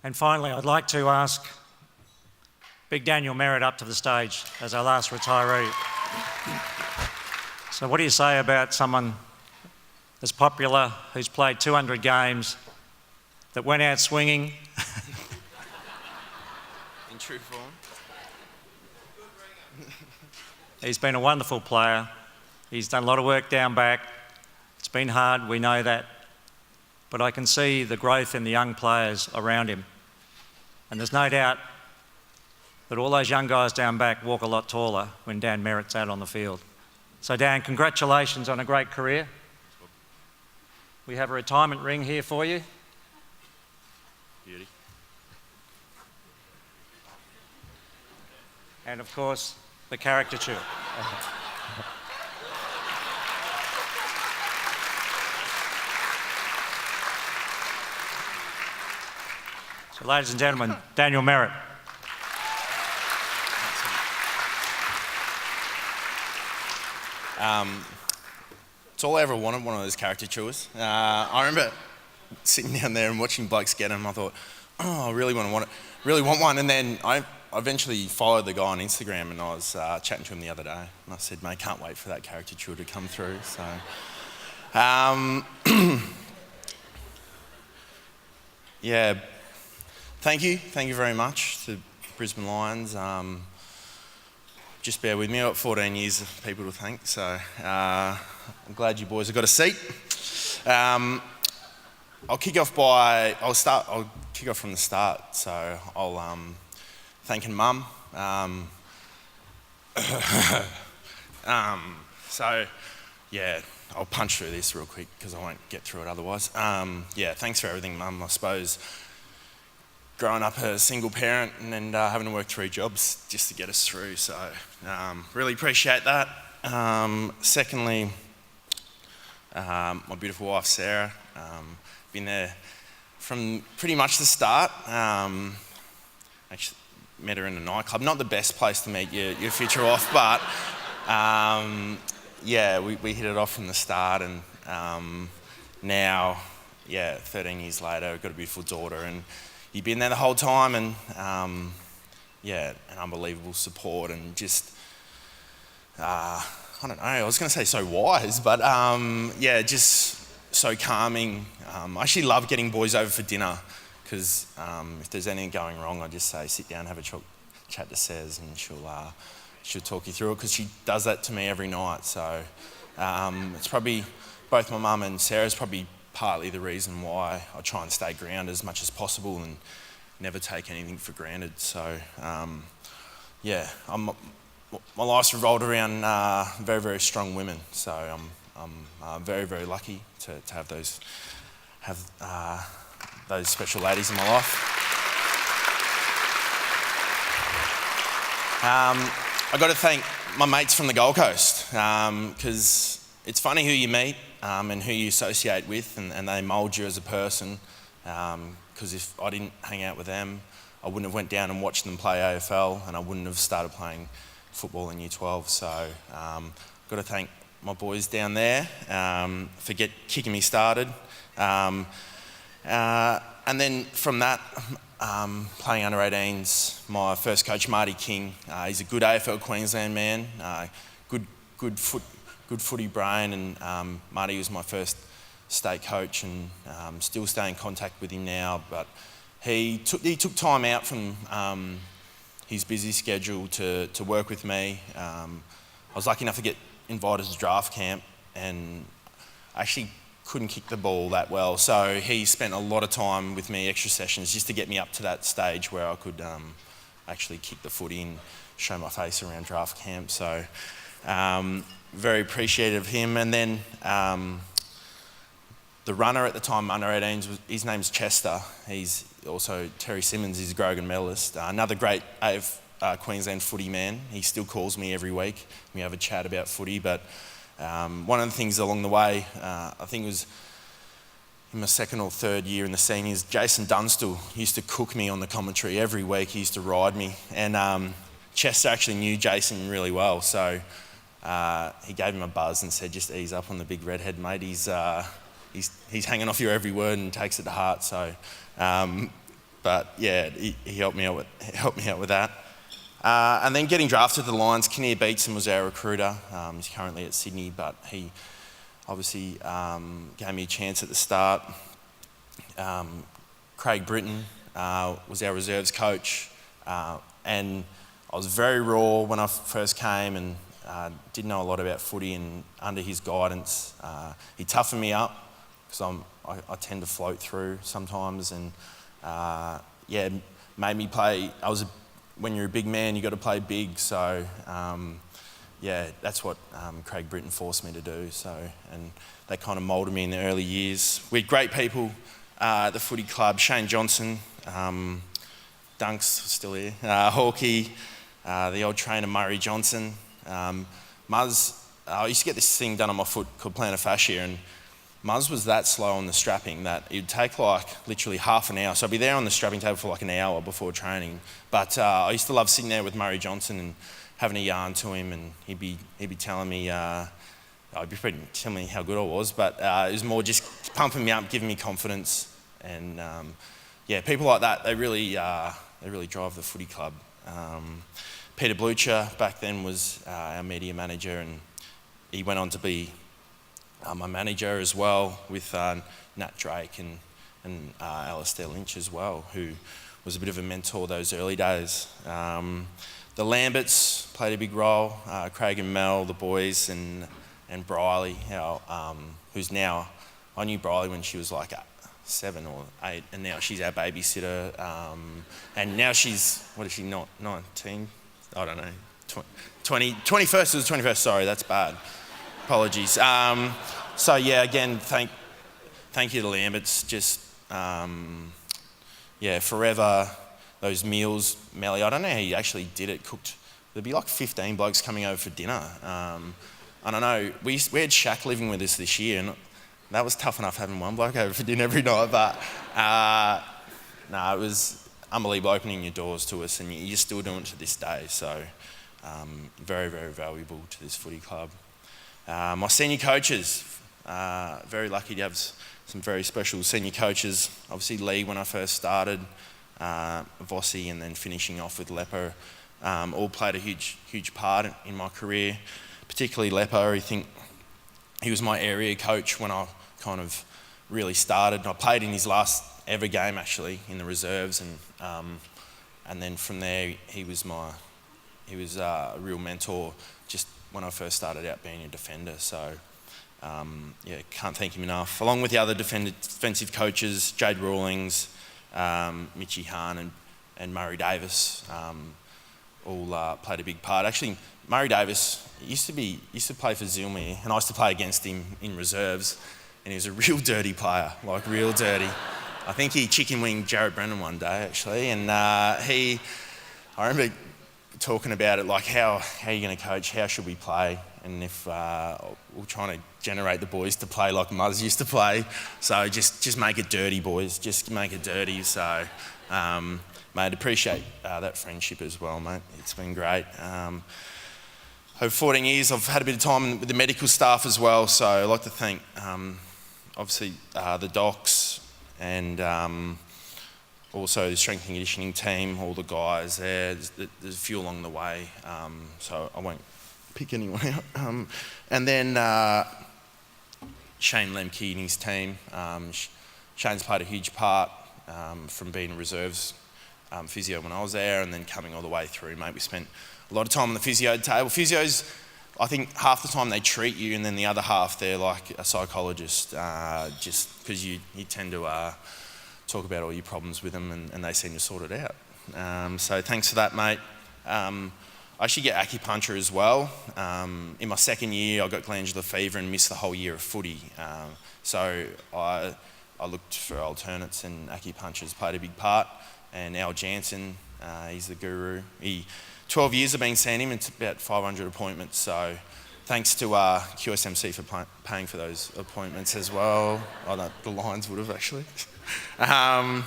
And finally, I'd like to ask Big Daniel Merrett up to the stage as our last retiree. So what do you say about someone as popular, who's played 200 games, that went out swinging? In true form. He's been a wonderful player. He's done a lot of work down back. It's been hard, we know that. But I can see the growth in the young players around him. And there's no doubt that all those young guys down back walk a lot taller when Dan Merrett's out on the field. So Dan, congratulations on a great career. We have a retirement ring here for you. Beauty. And of course, the caricature. So ladies and gentlemen, Daniel Merrett. It's all I ever wanted, one of those caricatures. I remember sitting down there and watching blokes get them. I thought, oh, I really want one. And then I eventually followed the guy on Instagram, and I was chatting to him the other day, and I said, mate, can't wait for that caricature to come through. So, yeah, thank you very much to Brisbane Lions. Just bear with me, I've got 14 years of people to thank, so I'm glad you boys have got a seat. I'll kick off from the start, so I'll thanking Mum. So yeah, I'll punch through this real quick because I won't get through it otherwise. Yeah, thanks for everything, Mum. I suppose growing up a single parent and then having to work 3 jobs just to get us through, so really appreciate that. Secondly, my beautiful wife Sarah, been there from pretty much the start. Actually met her in a nightclub, not the best place to meet your future wife, but yeah, we hit it off from the start, and now, yeah, 13 years later, I've got a beautiful daughter, and you've been there the whole time, and yeah, an unbelievable support, and just, I don't know, I was going to say so wise, but yeah, just so calming. I actually love getting boys over for dinner, because if there's anything going wrong, I just say, sit down, have a chat to Sez, and she'll talk you through it, because she does that to me every night. So it's probably, both my mum and Sarah's probably partly the reason why I try and stay grounded as much as possible and never take anything for granted. So yeah, my life's revolved around very, very strong women. So I'm very, very lucky to have those special ladies in my life. I got to thank my mates from the Gold Coast, because it's funny who you meet and who you associate with, and they mould you as a person. Because if I didn't hang out with them, I wouldn't have went down and watched them play AFL, and I wouldn't have started playing football in Year 12. So I've got to thank my boys down there for kicking me started. And then from that, playing under 18s, my first coach, Marty King, he's a good AFL Queensland man, good footy brain, and Marty was my first state coach, and still stay in contact with him now. But he took time out from his busy schedule to work with me. I was lucky enough to get invited to draft camp, and actually couldn't kick the ball that well, so he spent a lot of time with me, extra sessions, just to get me up to that stage where I could actually kick the footy and show my face around draft camp. So very appreciative of him. And then the runner at the time, under 18s, his name's Chester. He's also Terry Simmons, he's a Grogan medalist. Another great Queensland footy man. He still calls me every week. We have a chat about footy, but one of the things along the way, I think it was in my second or third year in the seniors, Jason Dunstall used to cook me on the commentary every week. He used to ride me, and Chester actually knew Jason really well, so he gave him a buzz and said, just ease up on the big redhead, mate. He's hanging off your every word and takes it to heart. So but yeah, he helped me out with that. And then getting drafted to the Lions, Kinnear Beatson was our recruiter. He's currently at Sydney, but he obviously gave me a chance at the start. Craig Britton was our reserves coach, and I was very raw when I first came and didn't know a lot about footy, and under his guidance, he toughened me up because I tend to float through sometimes, and made me play. When you're a big man, you got to play big. So that's what Craig Britton forced me to do. So, and they kind of moulded me in the early years. We had great people at the footy club. Shane Johnson, Dunk's still here. Hawkey, the old trainer Murray Johnson. Muzz, I used to get this thing done on my foot called plantar fascia, and Muzz was that slow on the strapping that it'd take like literally half an hour. So I'd be there on the strapping table for like an hour before training. But I used to love sitting there with Murray Johnson and having a yarn to him, and he'd be telling me, he'd be telling me how good I was, but it was more just pumping me up, giving me confidence, and people like that, they really drive the footy club. Peter Blucher back then was our media manager, and he went on to be my manager as well, with Nat Drake and Alistair Lynch as well, who was a bit of a mentor those early days. The Lamberts played a big role, Craig and Mel, the boys, and Briley, who's now, I knew Briley when she was like 7 or 8, and now she's our babysitter, and now she's, what is she, not 19? I don't know, 21st was the 21st, sorry, that's bad. Apologies. So yeah, again, thank you to Lamberts. Just forever those meals, Melly. I don't know how you actually did it. Cooked. There'd be like 15 blokes coming over for dinner. I don't know. We had Shaq living with us this year, and that was tough enough having one bloke over for dinner every night. But it was unbelievable opening your doors to us, and you're still doing it to this day. So very, very valuable to this footy club. My senior coaches, very lucky to have some very special senior coaches. Obviously Lee when I first started, Vossi, and then finishing off with Lepper, all played a huge part in my career, particularly Lepper. I think he was my area coach when I kind of really started. I played in his last ever game actually in the reserves, and then from there he was a real mentor just when I first started out being a defender. So can't thank him enough. Along with the other defensive coaches, Jade Rawlings, Mitchie Hahn and Murray Davis, all played a big part. Actually, Murray Davis used to play for Zilmere, and I used to play against him in reserves, and he was a real dirty player, like real dirty. I think he chicken winged Jared Brennan one day actually, and I remember talking about it, like how are you going to coach, how should we play, and if we're trying to generate the boys to play like Muzz used to play, so just make it dirty, boys, just make it dirty. So mate, appreciate that friendship as well, mate. It's been great. Over 14 years I've had a bit of time with the medical staff as well, so I'd like to thank obviously the docs and also the strength and conditioning team, all the guys there. There's a few along the way, so I won't pick anyone out. And then Shane Lemke and his team. Shane's played a huge part from being a reserves physio when I was there, and then coming all the way through, mate. We spent a lot of time on the physio table. Physios, I think half the time they treat you, and then the other half they're like a psychologist, just because you tend to talk about all your problems with them, and they seem to sort it out. So thanks for that, mate. I actually get acupuncture as well. In my second year, I got glandular fever and missed the whole year of footy. So I looked for alternates, and acupuncture's played a big part. And Al Jansen, he's the guru. 12 years I've been seeing him, it's about 500 appointments. So thanks to QSMC for paying for those appointments as well. Oh, no, the Lions would have actually. And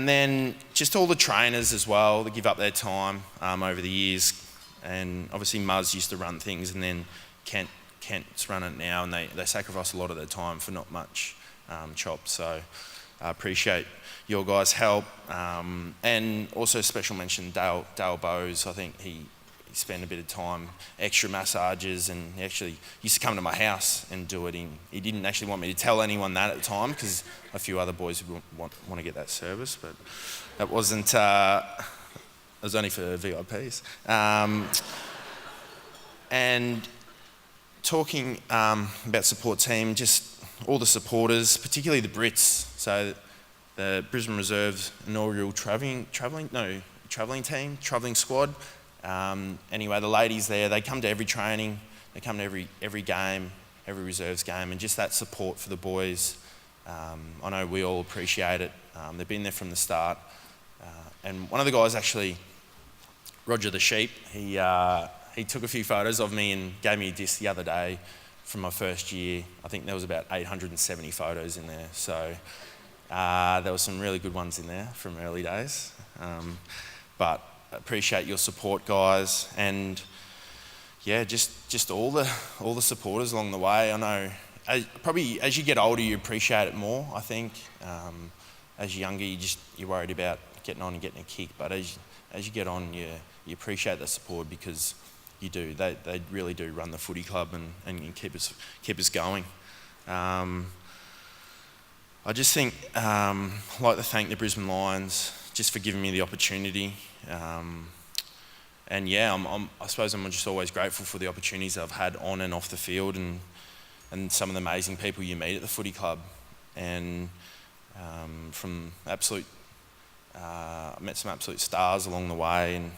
then just all the trainers as well that give up their time over the years. And obviously Muzz used to run things, and then Kent's run it now, and they sacrifice a lot of their time for not much chop. So I appreciate your guys' help. And also special mention Dale Bowes. I think he spent a bit of time, extra massages, and he actually used to come to my house and do it. He didn't actually want me to tell anyone that at the time because a few other boys would want to get that service, but that wasn't, it was only for VIPs. And talking about support team, just all the supporters, particularly the Brits. So the Brisbane Reserve's inaugural travelling squad. Anyway, the ladies there, they come to every training, they come to every game, every reserves game, and just that support for the boys. I know we all appreciate it. They've been there from the start. And one of the guys actually, Roger the Sheep, he took a few photos of me and gave me a disc the other day from my first year. I think there was about 870 photos in there. So there were some really good ones in there from early days. But appreciate your support, guys, and yeah, just all the supporters along the way. I know, probably as you get older, you appreciate it more. I think as you're younger, you're worried about getting on and getting a kick, but as you get on, you appreciate the support because you do. They really do run the footy club and keep us going. I just think I'd like to thank the Brisbane Lions just for giving me the opportunity. And yeah, I suppose I'm just always grateful for the opportunities I've had on and off the field, and some of the amazing people you meet at the footy club. And from I met some absolute stars along the way, and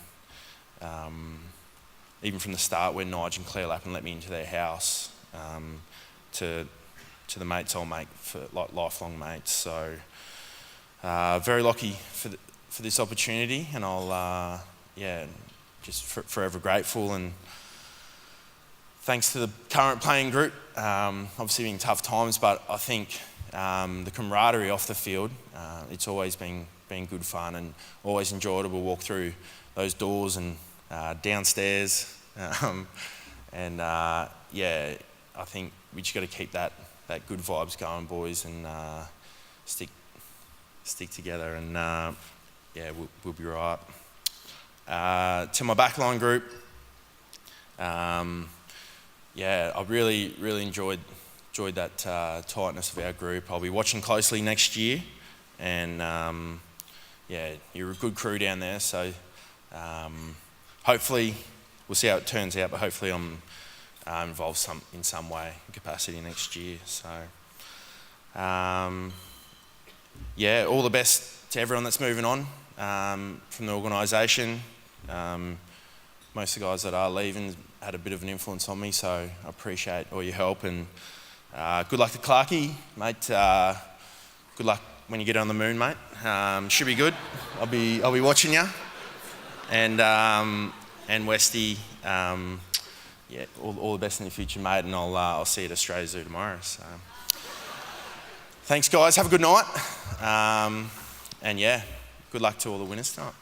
even from the start when Nigel and Claire Lappin let me into their house, to the mates I'll make for like lifelong mates. So very lucky for this opportunity, and I'll just forever grateful. And thanks to the current playing group, obviously been tough times, but I think the camaraderie off the field, it's always been good fun and always enjoyable to walk through those doors and downstairs. I think we just got to keep that good vibes going, boys, and stick together, and we'll be right. To my backline group, I really enjoyed that tightness of our group. I'll be watching closely next year, and you're a good crew down there. So hopefully, we'll see how it turns out. But hopefully, I'm involved in some way, capacity next year. So all the best to everyone that's moving on from the organisation. Most of the guys that are leaving had a bit of an influence on me, so I appreciate all your help, and good luck to Clarkie, mate. Good luck when you get on the moon, mate. Should be good. I'll be watching you, and Westy, all the best in the future, mate, and I'll see you at Australia Zoo tomorrow. So thanks, guys. Have a good night, and good luck to all the winners tonight.